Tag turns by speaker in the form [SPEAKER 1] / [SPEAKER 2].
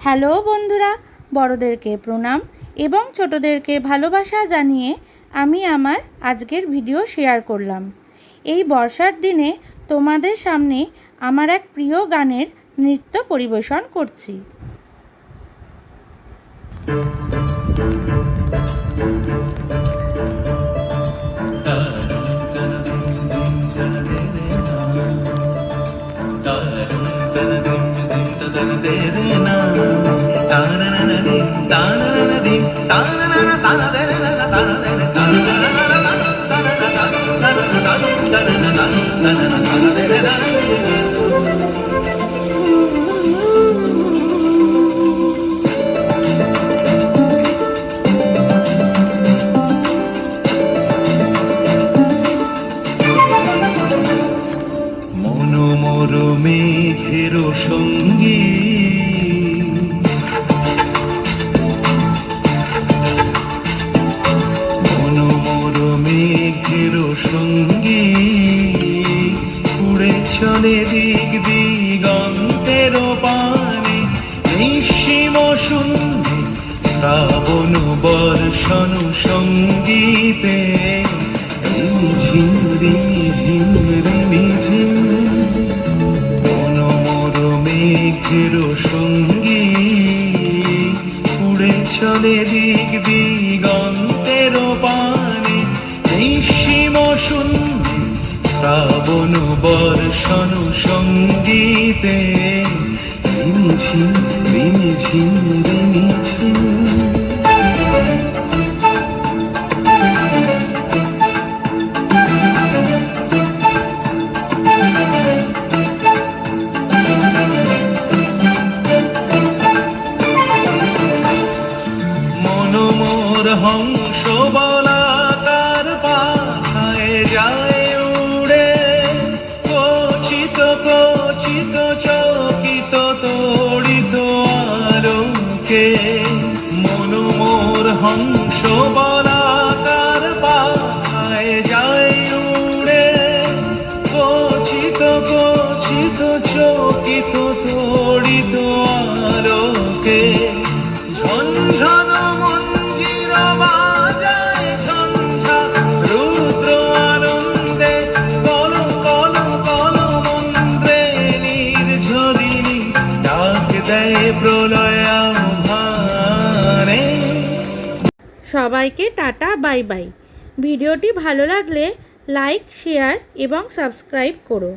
[SPEAKER 1] Hello বন্ধুরা, বড়দেরকে প্রণাম এবং ছোটদেরকে ভালোবাসা জানিয়ে আমি আমার আজকের ভিডিও শেয়ার করলাম। এই বর্ষার দিনে তোমাদের সামনে আমার এক প্রিয় গানের নৃত্য পরিবেশন করছি।
[SPEAKER 2] মনোমর মেঘের সঙ্গী মনোমর মেঘের সঙ্গী উড়ে চলে দিক দিগন্তের পানে নিঃসীম শূন্যে শ্রাবণ বর্ষণ সঙ্গীতে ঝিমরি ঝিমরি ঝিম মনোমর মেঘের সঙ্গী উড়ে চলে দিক দিগন্তের পানে নিঃসীম শূন্যে শ্রাবণ বর্ষণ সঙ্গীতে রিমিঝিম রিমিঝিম রিমিঝিম। মনোমর হংস বলাকার পাখায় যায় উড়ে কচিত কচিত চকিত তড়িত আলোকে মনোমর হংস বলাকার পাখায় যায় উড়ে কচিত কচিত চকিত তড়িত আলোকে ঝনঝন মঞ্জির বাজায় ঝঞ্ঝা রুদ্র আনন্দে কল কল কল মন্ত্রে নির্ঝরিণী ডাক দেয় প্রলয় আহ্বানে।
[SPEAKER 1] সবাইকে টাটা, বাই বাই। ভিডিওটি ভালো লাগলে লাইক, শেয়ার এবং সাবস্ক্রাইব করো।